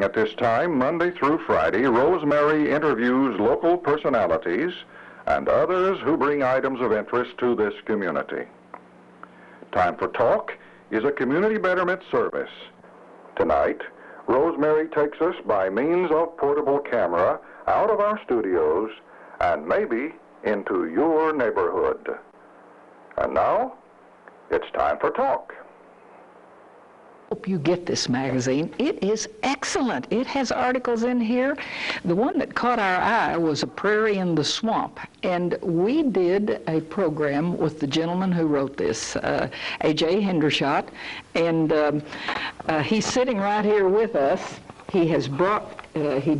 at this time, Monday through Friday, Rosemary interviews local personalities and others who bring items of interest to this community. Time for Talk is a community betterment service. Tonight, Rosemary takes us by means of portable camera out of our studios and maybe into your neighborhood. And now, it's time for Talk. Hope you get this magazine. It is excellent. It has articles in here. The one that caught our eye was A Prairie in the Swamp, and we did a program with the gentleman who wrote this, A.J. Henderschot, and he's sitting right here with us. He has brought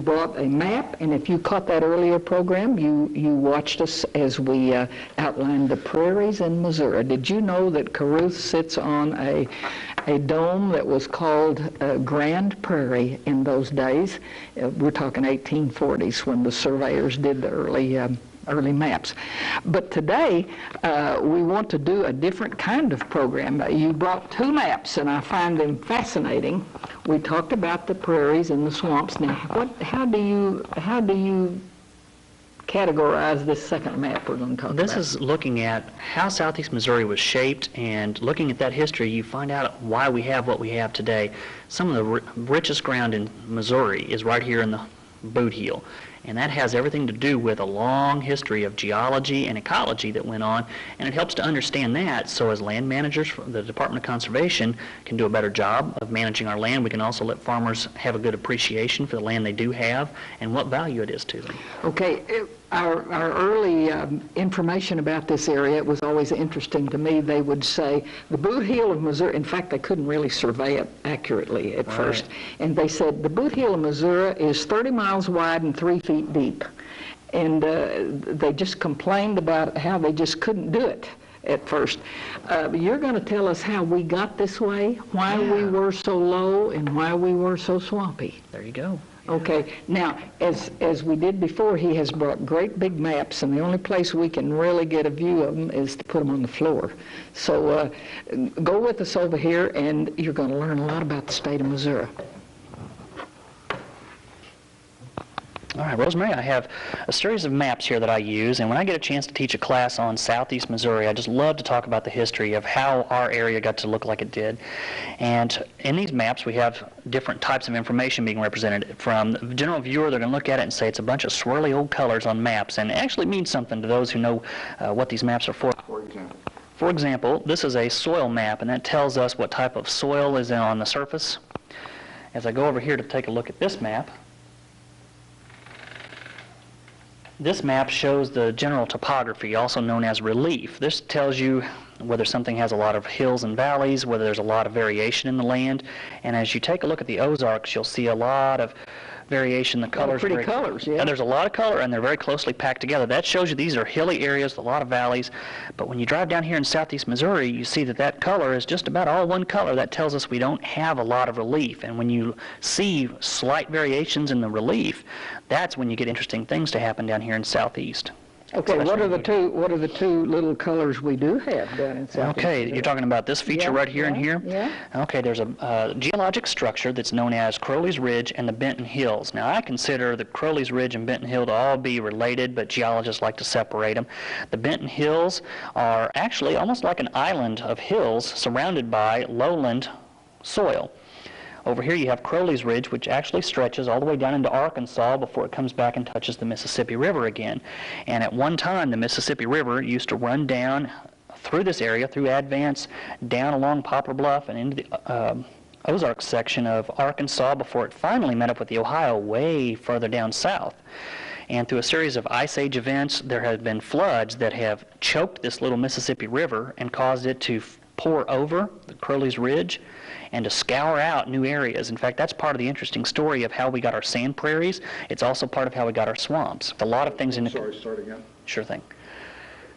brought a map, and if you caught that earlier program, you watched us as we outlined the prairies in Missouri. Did you know that Caruth sits on a dome that was called Grand Prairie in those days? We're talking 1840s when the surveyors did the early maps. But today, we want to do a different kind of program. You brought two maps, and I find them fascinating. We talked about the prairies and the swamps. Now, how do you categorize this second map we're going to talk about? This is looking at how southeast Missouri was shaped, and looking at that history, you find out why we have what we have today. Some of the richest ground in Missouri is right here in the Boot Heel. And that has everything to do with a long history of geology and ecology that went on, and it helps to understand that, so as land managers from the Department of Conservation can do a better job of managing our land. We can also let farmers have a good appreciation for the land they do have and what value it is to them. Okay, our early information about this area, it was always interesting to me. They would say the Boot Heel of Missouri, in fact they couldn't really survey it accurately at first, and they said the Boot Heel of Missouri is 30 miles wide and 3 feet deep, and they just complained about how they just couldn't do it at first. You're going to tell us how we got this way, why we were so low and why we were so swampy. There you go. Okay, now, as we did before, he has brought great big maps, and the only place we can really get a view of them is to put them on the floor. So go with us over here, and you're going to learn a lot about the state of Missouri. All right, Rosemary, I have a series of maps here that I use, and when I get a chance to teach a class on southeast Missouri, I just love to talk about the history of how our area got to look like it did. And in these maps, we have different types of information being represented. From the general viewer, they're going to look at it and say it's a bunch of swirly old colors on maps, and it actually means something to those who know what these maps are for. For example, this is a soil map, and that tells us what type of soil is on the surface. As I go over here to take a look at this map, this map shows the general topography, also known as relief. This tells you whether something has a lot of hills and valleys, whether there's a lot of variation in the land. And as you take a look at the Ozarks, you'll see a lot of variation. The colors, pretty colors, yeah. And there's a lot of color, and they're very closely packed together. That shows you these are hilly areas, a lot of valleys. But when you drive down here in southeast Missouri, you see that that color is just about all one color. That tells us we don't have a lot of relief. And when you see slight variations in the relief, that's when you get interesting things to happen down here in southeast. Okay, what are the two little colors we do have down in southeast? Okay, you're talking about this feature right here and here? Yeah. Okay, there's a geologic structure that's known as Crowley's Ridge and the Benton Hills. Now, I consider the Crowley's Ridge and Benton Hill to all be related, but geologists like to separate them. The Benton Hills are actually almost like an island of hills surrounded by lowland soil. Over here you have Crowley's Ridge, which actually stretches all the way down into Arkansas before it comes back and touches the Mississippi River again. And at one time, the Mississippi River used to run down through this area, through Advance, down along Poplar Bluff and into the Ozark section of Arkansas before it finally met up with the Ohio way further down south. And through a series of Ice Age events, there have been floods that have choked this little Mississippi River and caused it to pour over the Crowley's Ridge and to scour out new areas. In fact, that's part of the interesting story of how we got our sand prairies. It's also part of how we got our swamps. A lot of things in the... Sorry, start again. Sure thing.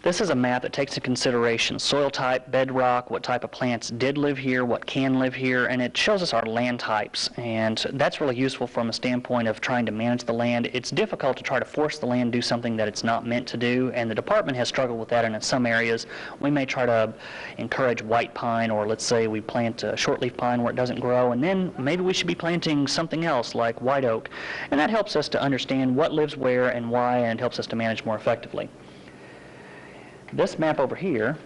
This is a map that takes into consideration soil type, bedrock, what type of plants did live here, what can live here, and it shows us our land types. And that's really useful from a standpoint of trying to manage the land. It's difficult to try to force the land to do something that it's not meant to do, and the department has struggled with that. And in some areas, we may try to encourage white pine, or let's say we plant shortleaf pine where it doesn't grow, and then maybe we should be planting something else like white oak. And that helps us to understand what lives where and why, and helps us to manage more effectively. This map over here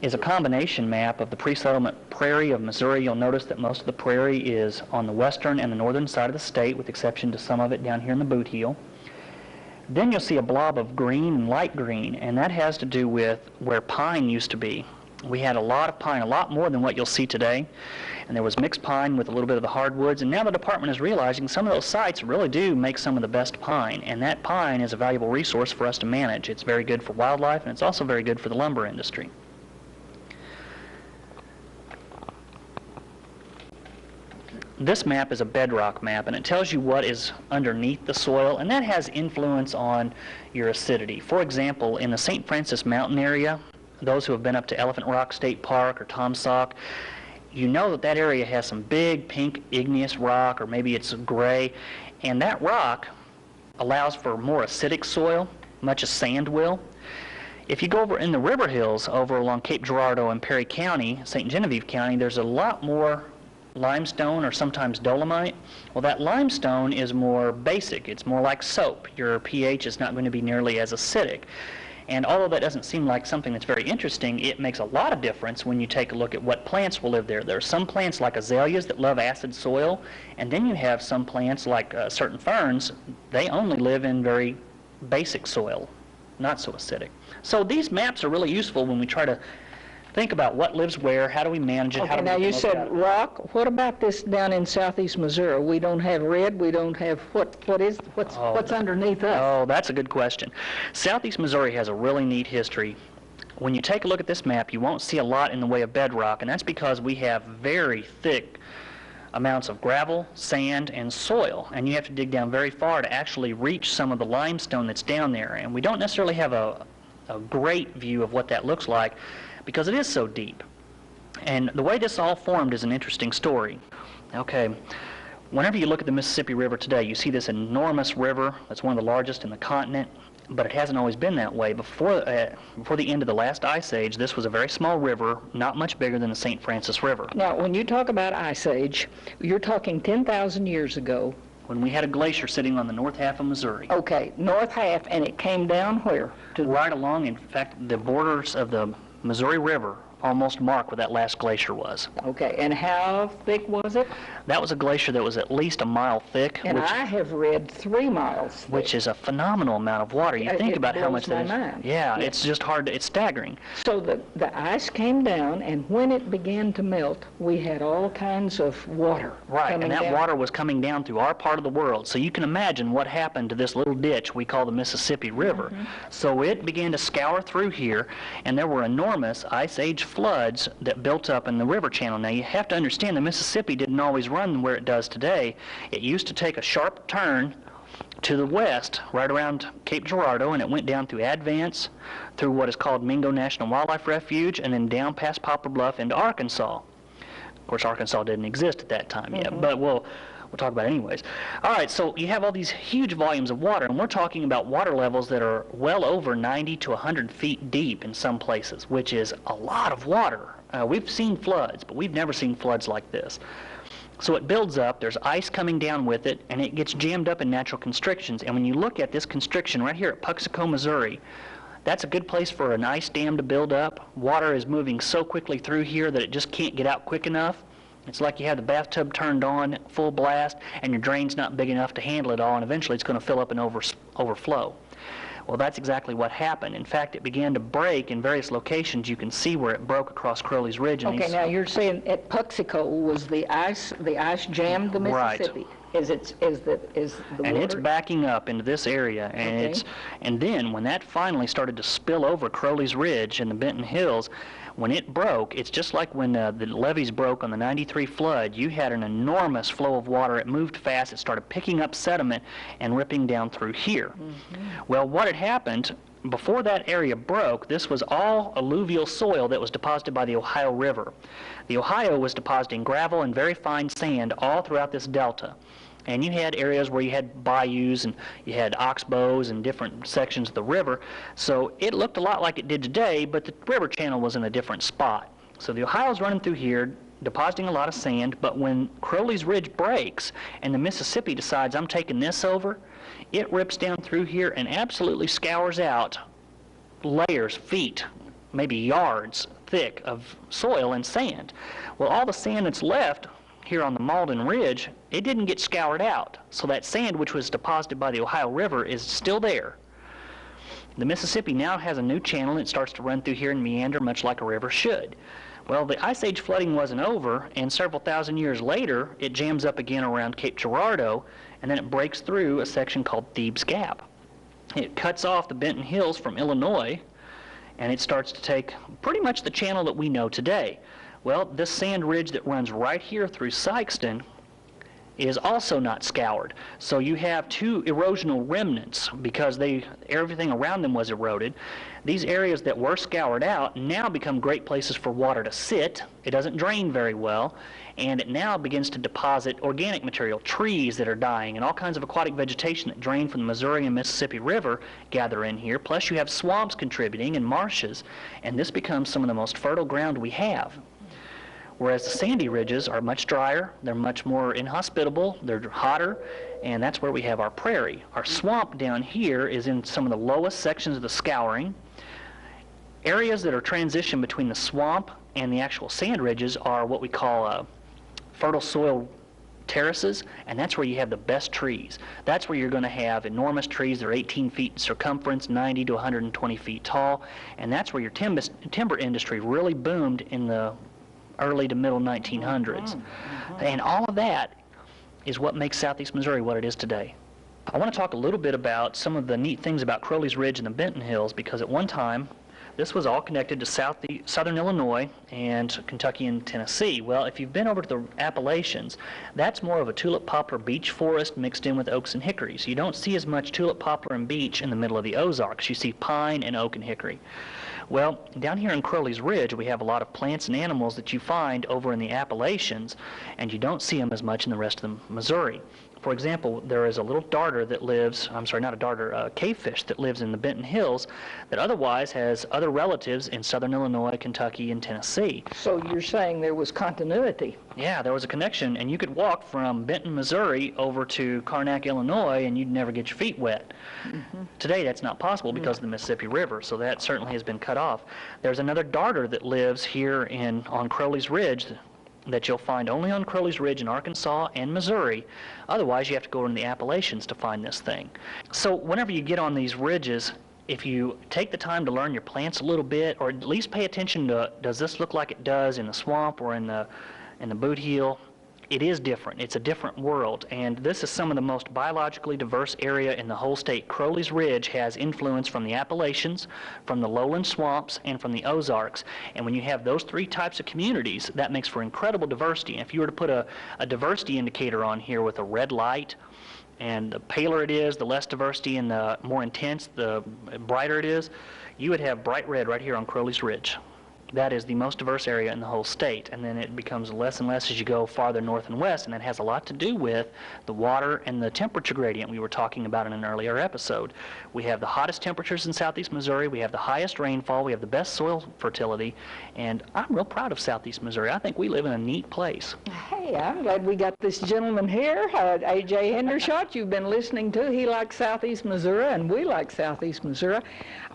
is a combination map of the pre-settlement Prairie of Missouri. You'll notice that most of the prairie is on the western and the northern side of the state, with exception to some of it down here in the boot heel. Then you'll see a blob of green and light green, and that has to do with where pine used to be. We had a lot of pine, a lot more than what you'll see today. And there was mixed pine with a little bit of the hardwoods, and now the department is realizing some of those sites really do make some of the best pine, and that pine is a valuable resource for us to manage. It's very good for wildlife, and it's also very good for the lumber industry. This map is a bedrock map, and it tells you what is underneath the soil, and that has influence on your acidity. For example, in the St. Francis Mountain area, those who have been up to Elephant Rock State Park or Tom Sauk, you know that that area has some big pink igneous rock, or maybe it's gray, and that rock allows for more acidic soil, much as sand will. If you go over in the river hills over along Cape Girardeau and Perry County, St. Genevieve County, there's a lot more limestone or sometimes dolomite. Well, that limestone is more basic. It's more like soap. Your pH is not going to be nearly as acidic. And although that doesn't seem like something that's very interesting, it makes a lot of difference when you take a look at what plants will live there. There are some plants like azaleas that love acid soil, and then you have some plants like certain ferns. They only live in very basic soil, not so acidic. So these maps are really useful when we try to think about what lives where, how do we manage it, how do we now get the you most said out of it. rock. What about this down in southeast Missouri? We don't have red. We don't have what's underneath us? Oh, that's a good question. Southeast Missouri has a really neat history. When you take a look at this map, you won't see a lot in the way of bedrock, and that's because we have very thick amounts of gravel, sand, and soil, and you have to dig down very far to actually reach some of the limestone that's down there. And we don't necessarily have a great view of what that looks like, because it is so deep. And the way this all formed is an interesting story. Okay, whenever you look at the Mississippi River today, you see this enormous river that's one of the largest in the continent, but it hasn't always been that way. Before the end of the last ice age, this was a very small river, not much bigger than the St. Francis River. Now, when you talk about ice age, you're talking 10,000 years ago. When we had a glacier sitting on the north half of Missouri. Okay, north half, and it came down where? Right along, in fact, the borders of the Missouri River almost mark where that last glacier was. Okay, and how thick was it? That was a glacier that was at least a mile thick. And I have read 3 miles thick. Which is a phenomenal amount of water. You think about how much that is. Mind. Yeah, it's just hard to, it's staggering. So the ice came down, and when it began to melt, we had all kinds of water. Right, and that down. water was coming down through our part of the world. So you can imagine what happened to this little ditch we call the Mississippi River. Mm-hmm. So it began to scour through here, and there were enormous ice age floods that built up in the river channel. Now you have to understand the Mississippi didn't always run where it does today. It used to take a sharp turn to the west, right around Cape Girardeau, and it went down through Advance, through what is called Mingo National Wildlife Refuge, and then down past Poplar Bluff into Arkansas. Of course, Arkansas didn't exist at that time yet, but we'll talk about it anyways. All right, so you have all these huge volumes of water, and we're talking about water levels that are well over 90 to 100 feet deep in some places, which is a lot of water. We've seen floods, but we've never seen floods like this. So it builds up, there's ice coming down with it, and it gets jammed up in natural constrictions. And when you look at this constriction right here at Puxico, Missouri, that's a good place for an ice dam to build up. Water is moving so quickly through here that it just can't get out quick enough. It's like you have the bathtub turned on full blast, and your drain's not big enough to handle it all, and eventually it's going to fill up and overflow. Well, that's exactly what happened. In fact, it began to break in various locations. You can see where it broke across Crowley's Ridge. Okay, now you're saying at Puxico was the ice jammed the Mississippi. Right. Is the and water? It's backing up into this area, and and then when that finally started to spill over Crowley's Ridge and the Benton Hills, when it broke, it's just like when the levees broke on the 93 flood. You had an enormous flow of water. It moved fast. It started picking up sediment and ripping down through here. Well, what had happened before that area broke, this was all alluvial soil that was deposited by the Ohio River. The Ohio was depositing gravel and very fine sand all throughout this delta. And you had areas where you had bayous and you had oxbows and different sections of the river. So it looked a lot like it did today, but the river channel was in a different spot. So the Ohio's running through here, depositing a lot of sand, but when Crowley's Ridge breaks and the Mississippi decides, I'm taking this over, it rips down through here and absolutely scours out layers, feet, maybe yards thick of soil and sand. Well, all the sand that's left here on the Malden Ridge, it didn't get scoured out. So that sand, which was deposited by the Ohio River, is still there. The Mississippi now has a new channel, and it starts to run through here and meander much like a river should. Well, the Ice Age flooding wasn't over, and several thousand years later, it jams up again around Cape Girardeau, and then it breaks through a section called Thebes Gap. It cuts off the Benton Hills from Illinois, and it starts to take pretty much the channel that we know today. Well, this sand ridge that runs right here through Sykeston is also not scoured. So you have two erosional remnants because everything around them was eroded. These areas that were scoured out now become great places for water to sit. It doesn't drain very well, and it now begins to deposit organic material, trees that are dying, and all kinds of aquatic vegetation that drain from the Missouri and Mississippi River gather in here. Plus you have swamps contributing and marshes, and this becomes some of the most fertile ground we have. Whereas the sandy ridges are much drier, they're much more inhospitable, they're hotter, and that's where we have our prairie. Our swamp down here is in some of the lowest sections of the scouring. Areas that are transition between the swamp and the actual sand ridges are what we call fertile soil terraces, and that's where you have the best trees. That's where you're going to have enormous trees that are 18 feet in circumference, 90 to 120 feet tall, and that's where your timber industry really boomed in the early to middle 1900s. And all of that is what makes Southeast Missouri what it is today. I want to talk a little bit about some of the neat things about Crowley's Ridge and the Benton Hills, because at one time this was all connected to southern Illinois and Kentucky and Tennessee. Well, if you've been over to the Appalachians, that's more of a tulip poplar beech forest mixed in with oaks and hickories. You don't see as much tulip poplar and beech in the middle of the Ozarks. You see pine and oak and hickory. Well, down here in Crowley's Ridge, we have a lot of plants and animals that you find over in the Appalachians, and you don't see them as much in the rest of the Missouri. For example, there is a little darter that lives, I'm sorry, not a darter, a cavefish that lives in the Benton Hills that otherwise has other relatives in southern Illinois, Kentucky, and Tennessee. So you're saying there was continuity? Yeah, there was a connection, and you could walk from Benton, Missouri over to Karnak, Illinois, and you'd never get your feet wet. Today that's not possible because of the Mississippi River, so that certainly has been cut off. There's another darter that lives here on Crowley's Ridge that you'll find only on Crowley's Ridge in Arkansas and Missouri. Otherwise, you have to go in the Appalachians to find this thing. So whenever you get on these ridges, if you take the time to learn your plants a little bit, or at least pay attention to, does this look like it does in the swamp or in the boot heel, it is different. It's a different world, and this is some of the most biologically diverse area in the whole state. Crowley's Ridge has influence from the Appalachians, from the lowland swamps, and from the Ozarks. And when you have those three types of communities, that makes for incredible diversity. And if you were to put a diversity indicator on here with a red light, and the paler it is, the less diversity, and the more intense, the brighter it is, you would have bright red right here on Crowley's Ridge. That is the most diverse area in the whole state, and then it becomes less and less as you go farther north and west, and that has a lot to do with the water and the temperature gradient we were talking about in an earlier episode. We have the hottest temperatures in southeast Missouri, we have the highest rainfall, we have the best soil fertility, and I'm real proud of southeast Missouri. I think we live in a neat place. Hey, I'm glad we got this gentleman here, A.J. Henderschot, you've been listening to. He likes southeast Missouri, and we like southeast Missouri.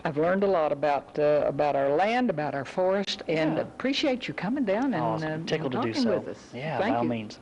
I've learned a lot about our land, about our forest, and appreciate you coming down and tickled to do talking so. with us. Yeah, Thank by all you. means.